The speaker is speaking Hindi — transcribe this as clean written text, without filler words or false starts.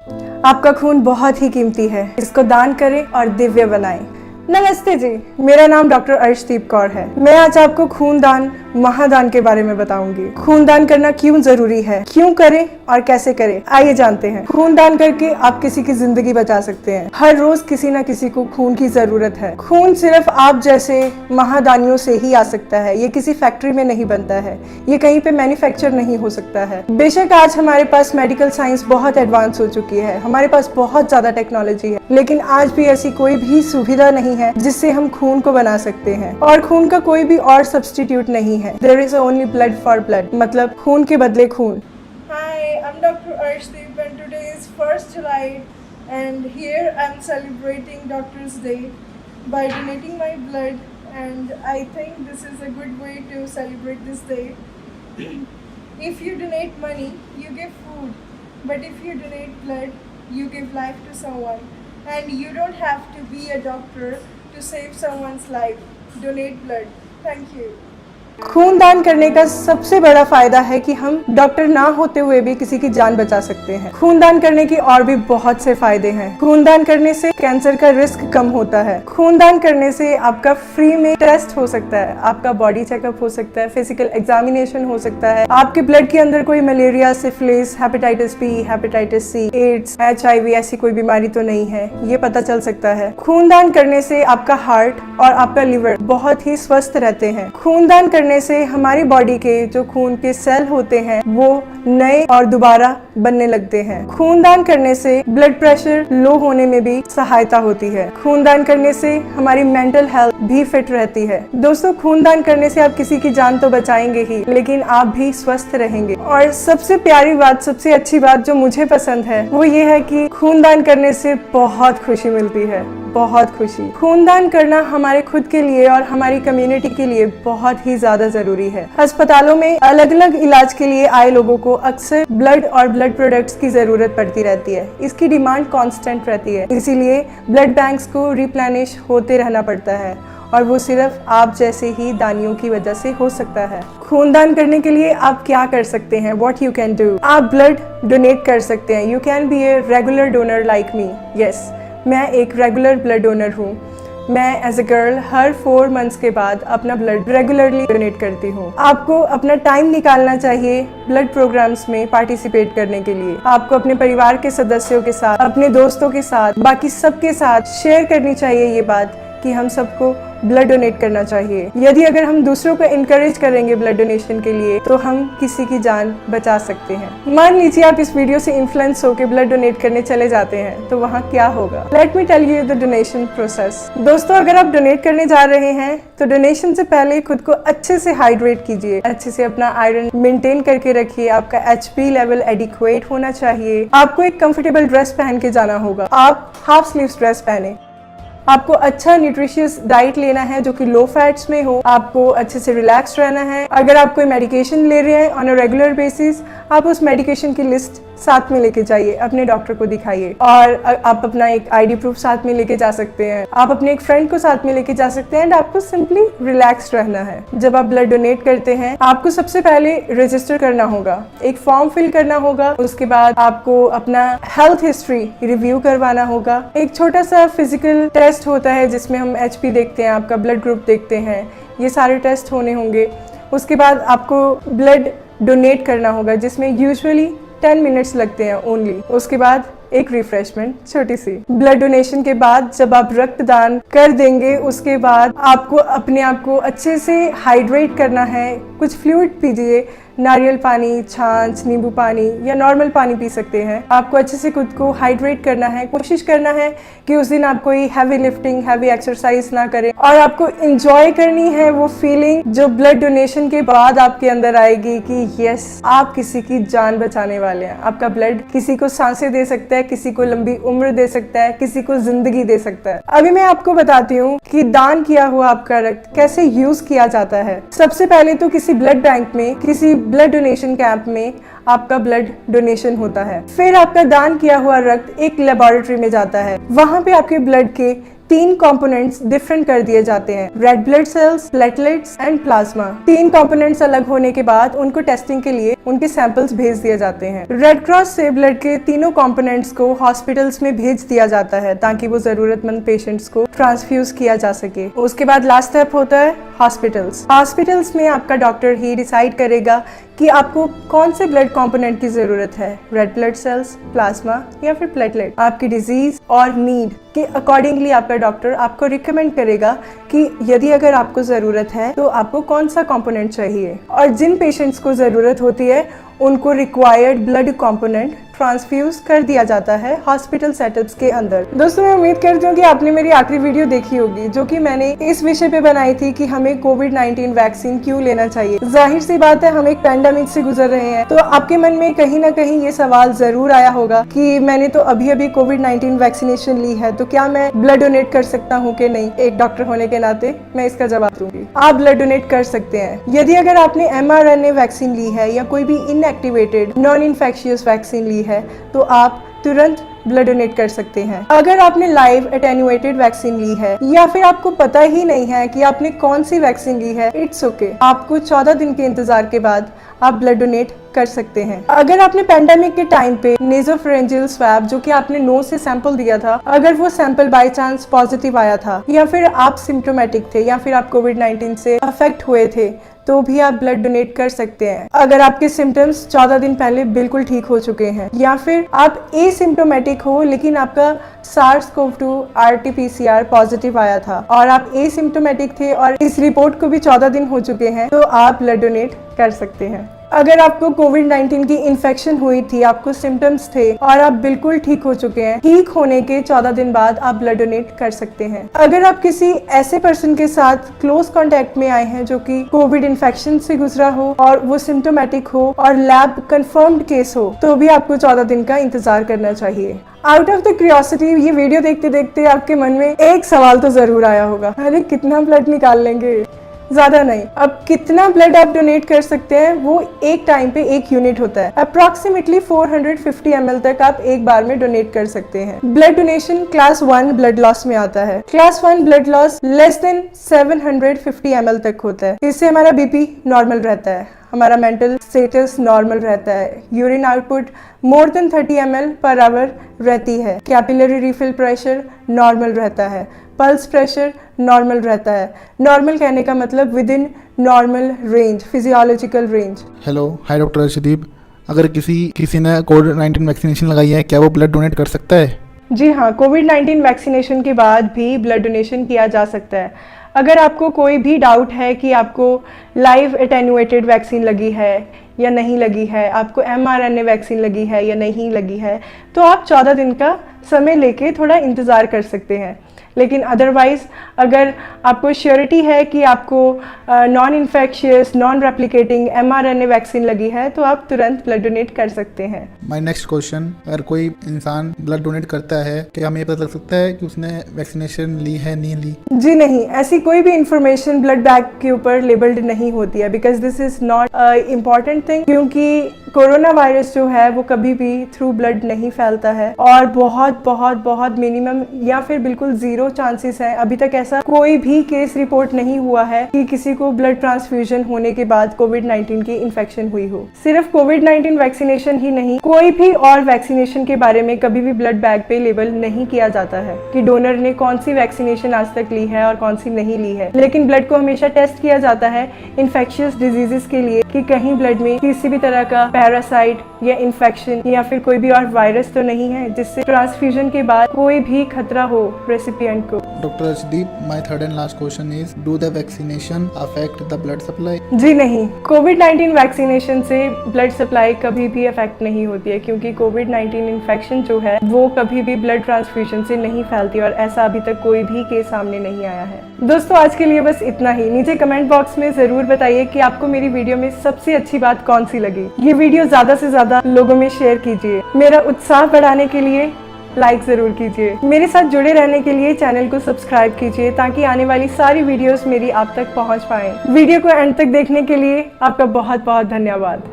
आपका खून बहुत ही कीमती है, इसको दान करें और दिव्य बनाएं। नमस्ते जी, मेरा नाम डॉक्टर अर्शदीप कौर है। मैं आज आपको खूनदान महादान के बारे में बताऊंगी। खूनदान करना क्यों जरूरी है, क्यों करें और कैसे करें, आइए जानते हैं। खूनदान करके आप किसी की जिंदगी बचा सकते हैं। हर रोज किसी न किसी को खून की जरूरत है। खून सिर्फ आप जैसे महादानियों से ही आ सकता है। ये किसी फैक्ट्री में नहीं बनता है, ये कहीं पे मैन्युफैक्चर नहीं हो सकता है। बेशक आज हमारे पास मेडिकल साइंस बहुत एडवांस हो चुकी है, हमारे पास बहुत ज्यादा टेक्नोलॉजी है, लेकिन आज भी ऐसी कोई भी सुविधा नहीं है जिससे हम खून को बना सकते हैं। और खून का कोई भी और सब्स्टिट्यूट नहीं है। There is only blood for blood, मतलब खून के बदले खून। Hi, I'm Dr. Arshdeep and today is 1st July and here I'm celebrating Doctor's Day by donating my blood, and I think this is a good way to celebrate this day. If you donate money, you give food, but if you donate blood, you give life to someone, and you don't have to be a doctor to save someone's life. Donate blood. Thank you. खूनदान करने का सबसे बड़ा फायदा है कि हम डॉक्टर ना होते हुए भी किसी की जान बचा सकते हैं। खूनदान करने की और भी बहुत से फायदे हैं। खूनदान करने से कैंसर का रिस्क कम होता है। खूनदान करने से आपका फ्री में टेस्ट हो सकता है, आपका बॉडी चेकअप हो सकता है, फिजिकल एग्जामिनेशन हो सकता है, आपके ब्लड के अंदर कोई malaria, syphilis, hepatitis B, hepatitis C, AIDS, HIV ऐसी कोई बीमारी तो नहीं है, ये पता चल सकता है। खूनदान करने से आपका हार्ट और आपका लिवर बहुत ही स्वस्थ रहते हैं। खूनदान करने से हमारी बॉडी के जो खून के सेल होते हैं वो नए और दोबारा बनने लगते हैं। खूनदान करने से ब्लड प्रेशर लो होने में भी सहायता होती है। खूनदान करने से हमारी मेंटल हेल्थ भी फिट रहती है। दोस्तों, खूनदान करने से आप किसी की जान तो बचाएंगे ही, लेकिन आप भी स्वस्थ रहेंगे। और सबसे प्यारी बात, सबसे अच्छी बात जो मुझे पसंद है वो ये है कि खूनदान करने से बहुत खुशी मिलती है, बहुत खुशी। खूनदान करना हमारे खुद के लिए और हमारी कम्युनिटी के लिए बहुत ही ज्यादा जरूरी है। अस्पतालों में अलग अलग इलाज के लिए आए लोगों को अक्सर ब्लड और ब्लड प्रोडक्ट्स की जरूरत पड़ती रहती है। इसकी डिमांड कांस्टेंट रहती है, इसीलिए ब्लड बैंक्स को रिप्लेनिश होते रहना पड़ता है, और वो सिर्फ आप जैसे ही दानियों की वजह से हो सकता है। खूनदान करने के लिए आप क्या कर सकते हैं? What you can do? आप ब्लड डोनेट कर सकते हैं। You can be a regular donor like me. Yes, मैं एक रेगुलर ब्लड डोनर हूँ। मैं एज ए गर्ल हर 4 मंथ्स के बाद अपना ब्लड रेगुलरली डोनेट करती हूँ। आपको अपना टाइम निकालना चाहिए ब्लड प्रोग्राम्स में पार्टिसिपेट करने के लिए। आपको अपने परिवार के सदस्यों के साथ, अपने दोस्तों के साथ, बाकी सबके साथ शेयर करनी चाहिए ये बात कि हम सबको ब्लड डोनेट करना चाहिए। यदि अगर हम दूसरों को इनकरेज करेंगे ब्लड डोनेशन के लिए तो हम किसी की जान बचा सकते हैं। मान लीजिए आप इस वीडियो से इन्फ्लुएंस होकर ब्लड डोनेट करने चले जाते हैं, तो वहाँ क्या होगा? Let me tell you the donation process. दोस्तों, अगर आप डोनेट करने जा रहे हैं तो डोनेशन से पहले खुद को अच्छे से हाइड्रेट कीजिए, अच्छे से अपना आयरन मेंटेन करके रखिए। आपका HP लेवल एडिक्वेट होना चाहिए। आपको एक कंफर्टेबल ड्रेस पहन के जाना होगा। आप हाफ स्लीव्स ड्रेस पहने। आपको अच्छा न्यूट्रिशियस डाइट लेना है जो कि लो फैट्स में हो। आपको अच्छे से रिलैक्स रहना है। अगर आप कोई मेडिकेशन ले रहे हैं ऑन अ रेगुलर बेसिस, आप उस मेडिकेशन की लिस्ट साथ में लेके जाइए, अपने डॉक्टर को दिखाइए। और आप अपना एक ID प्रूफ साथ में लेके जा सकते हैं। आप अपने एक फ्रेंड को साथ में लेके जा सकते हैं। एंड आपको सिंपली रिलैक्स रहना है। जब आप ब्लड डोनेट करते हैं आपको सबसे पहले रजिस्टर करना होगा, एक फॉर्म फिल करना होगा। उसके बाद आपको अपना हेल्थ हिस्ट्री रिव्यू करवाना होगा। एक छोटा सा फिजिकल टेस्ट होता है जिसमें हम HP देखते हैं, आपका ब्लड ग्रुप देखते हैं, ये सारे टेस्ट होने होंगे। उसके बाद आपको ब्लड डोनेट करना होगा जिसमें यूजुअली 10 मिनट्स लगते हैं ओनली। उसके बाद एक रिफ्रेशमेंट छोटी सी। ब्लड डोनेशन के बाद जब आप रक्तदान कर देंगे उसके बाद आपको अपने आप को अच्छे से हाइड्रेट करना है। कुछ फ्लूइड पीजिए, नारियल पानी, छाछ, नींबू पानी या नॉर्मल पानी पी सकते हैं। आपको अच्छे से खुद को हाइड्रेट करना है। कोशिश करना है कि उस दिन आप कोई हैवी लिफ्टिंग, हैवी एक्सरसाइज ना करें, और आपको एंजॉय करनी है वो फीलिंग जो ब्लड डोनेशन के बाद आपके अंदर आएगी कि यस, आप किसी की जान बचाने वाले हैं। आपका ब्लड किसी को सांसें दे सकता है, किसी को लंबी उम्र दे सकता है, किसी को जिंदगी दे सकता है। अभी मैं आपको बताती हूँ कि दान किया हुआ आपका रक्त कैसे यूज किया जाता है। सबसे पहले तो किसी ब्लड बैंक में, किसी ब्लड डोनेशन कैंप में आपका ब्लड डोनेशन होता है। फिर आपका दान किया हुआ रक्त एक लेबोरेटरी में जाता है। वहां पे आपके ब्लड के 3 कंपोनेंट्स डिफरेंट कर दिए जाते हैं, red blood cells, platelets and plasma. 3 components अलग होने के बाद उनको टेस्टिंग के लिए उनके सैंपल्स भेज दिए जाते हैं। रेड क्रॉस से ब्लड के तीनों कंपोनेंट्स को हॉस्पिटल्स में भेज दिया जाता है ताकि वो जरूरतमंद पेशेंट्स को ट्रांसफ्यूज किया जा सके। उसके बाद लास्ट स्टेप होता है हॉस्पिटल्स। हॉस्पिटल्स में आपका डॉक्टर ही डिसाइड करेगा कि आपको कौन से ब्लड कंपोनेंट की जरूरत है, रेड ब्लड सेल्स, प्लाज्मा या फिर प्लेटलेट। आपकी डिजीज और नीड के अकॉर्डिंगली आपका डॉक्टर आपको रिकमेंड करेगा कि यदि अगर आपको जरूरत है तो आपको कौन सा कंपोनेंट चाहिए, और जिन पेशेंट्स को जरूरत होती है उनको रिक्वायर्ड ब्लड कंपोनेंट ट्रांसफ्यूज कर दिया जाता है हॉस्पिटल सेटअप्स के अंदर। दोस्तों, मैं उम्मीद करती हूँ कि आपने मेरी आखिरी वीडियो देखी होगी जो कि मैंने इस विषय पे बनाई थी कि हमें कोविड-19 वैक्सीन क्यों लेना चाहिए। जाहिर सी बात है, हम एक पैंडेमिक से गुजर रहे हैं, तो आपके मन में कहीं ना कहीं ये सवाल जरूर आया होगा कि मैंने तो अभी अभी कोविड-19 वैक्सीनेशन ली है, तो क्या मैं ब्लड डोनेट कर सकता हूँ कि नहीं। एक डॉक्टर होने के नाते मैं इसका जवाब दूंगी, आप ब्लड डोनेट कर सकते हैं। यदि अगर आपने mRNA वैक्सीन ली है या कोई भी इनएक्टिवेटेड नॉन इन्फेक्शियस वैक्सीन ली है तो आप तुरंत ब्लड डोनेट कर सकते हैं। अगर आपने लाइव एटेन्युएटेड वैक्सीन ली है या फिर आपको पता ही नहीं है कि आपने कौन सी वैक्सीन ली है, इट्स ओके, आपको 14 दिन के इंतजार के बाद आप ब्लड डोनेट कर सकते हैं। अगर आपने पेंडेमिक के टाइम पे नेसोफेरेंजियल स्वैब जो कि आपने नोज से सैंपल दिया था, अगर वो सैंपल बाय चांस पॉजिटिव आया था या फिर आप सिम्टोमेटिक थे या फिर आप कोविड-19 से अफेक्ट हुए थे, तो भी आप ब्लड डोनेट कर सकते हैं। अगर आपके सिम्टम्स 14 दिन पहले बिल्कुल ठीक हो चुके हैं या फिर आप एसिम्टोमेटिक हो लेकिन आपका SARS-CoV-2 RT-PCR पॉजिटिव आया था और आप एसिम्टोमेटिक थे और इस रिपोर्ट को भी 14 दिन हो चुके हैं, तो आप ब्लड डोनेट कर सकते हैं। अगर आपको कोविड-19 की इन्फेक्शन हुई थी, आपको सिम्टम्स थे और आप बिल्कुल ठीक हो चुके हैं, ठीक होने के 14 दिन बाद आप ब्लड डोनेट कर सकते हैं। अगर आप किसी ऐसे पर्सन के साथ क्लोज कांटेक्ट में आए हैं जो कि कोविड इन्फेक्शन से गुजरा हो और वो सिम्टोमेटिक हो और लैब कंफर्म्ड केस हो, तो भी आपको 14 दिन का इंतजार करना चाहिए। आउट ऑफ द क्यूरियोसिटी, ये वीडियो देखते देखते आपके मन में एक सवाल तो जरूर आया होगा, अरे कितना ब्लड निकाल लेंगे। ज्यादा नहीं, अब कितना ब्लड आप डोनेट कर सकते हैं वो एक टाइम पे एक यूनिट होता है। अप्रोक्सीमेटली 450 ml तक आप एक बार में डोनेट कर सकते हैं। Blood donation class 1 blood loss में आता है। Class 1 blood loss less than 750 ml तक होता है। इससे हमारा बीपी नॉर्मल रहता है, हमारा मेंटल स्टेटस नॉर्मल रहता है, urine output more than 30 ml per hour रहती है, कैपिलरी रिफिल प्रेशर नॉर्मल रहता है, पल्स प्रेशर नॉर्मल रहता है। नॉर्मल कहने का मतलब with in normal range, physiological range. Hello, hi doctor Arshdeep. अगर किसी ने कोविड-19 वैक्सीनेशन लगाई है, क्या वो ब्लड डोनेट कर सकता है? जी हाँ, कोविड-19 वैक्सीनेशन के बाद भी ब्लड डोनेशन किया जा सकता है। अगर आपको कोई भी डाउट है कि आपको लाइव एटेन्युएटेड वैक्सीन लगी है या नहीं लगी है, आपको mRNA वैक्सीन लगी है या नहीं लगी है, तो आप 14 दिन का समय लेके थोड़ा इंतज़ार कर सकते हैं। लेकिन अदरवाइज अगर आपको श्योरिटी है कि आपको non infectious non replicating mRNA vaccine लगी है, तो आप तुरंत ब्लड डोनेट कर सकते हैं। माय नेक्स्ट क्वेश्चन, अगर कोई इंसान ब्लड डोनेट करता है, क्या हमें पता लग सकता है कि उसने वैक्सीनेशन ली है नहीं ली? जी नहीं, ऐसी कोई भी इंफॉर्मेशन ब्लड बैग के ऊपर लेबल्ड नहीं होती है, because this is not important thing, क्योंकि कोरोना वायरस जो है वो कभी भी थ्रू ब्लड नहीं फैलता है और बहुत बहुत बहुत मिनिमम या फिर बिल्कुल जीरो चांसेस है। अभी तक ऐसा कोई भी केस रिपोर्ट नहीं हुआ है कि किसी को ब्लड ट्रांसफ्यूजन होने के बाद कोविड-19 की इन्फेक्शन हुई हो। सिर्फ कोविड-19 वैक्सीनेशन ही नहीं, कोई भी और वैक्सीनेशन के बारे में कभी भी ब्लड बैग पे लेबल नहीं किया जाता है कि डोनर ने कौन सी वैक्सीनेशन आज तक ली है और कौन सी नहीं ली है। लेकिन ब्लड को हमेशा टेस्ट किया जाता है इन्फेक्शियस डिजीजेस के लिए कि कहीं ब्लड में किसी भी तरह का पैरासाइट या इन्फेक्शन या फिर कोई भी और वायरस तो नहीं है जिससे ट्रांसफ्यूजन के बाद कोई भी खतरा हो रेसिपिएंट को। Doctor Arshdeep, my third and last question is, do the vaccination affect the blood supply? जी नहीं, कोविड-19 वैक्सीनेशन से ब्लड सप्लाई कभी भी अफेक्ट नहीं होती है, क्योंकि कोविड-19 इन्फेक्शन जो है वो कभी भी ब्लड ट्रांसफ्यूजन से नहीं फैलती और ऐसा अभी तक कोई भी केस सामने नहीं आया है। दोस्तों, आज के लिए बस इतना ही। नीचे कमेंट बॉक्स में जरूर बताइए कि आपको मेरी वीडियो में सबसे अच्छी बात कौन सी लगी। ये वीडियो ज्यादा से ज्यादा लोगों में शेयर कीजिए। मेरा उत्साह बढ़ाने के लिए लाइक जरूर कीजिए। मेरे साथ जुड़े रहने के लिए चैनल को सब्सक्राइब कीजिए ताकि आने वाली सारी वीडियोस मेरी आप तक पहुंच पाएं। वीडियो को एंड तक देखने के लिए आपका बहुत बहुत धन्यवाद।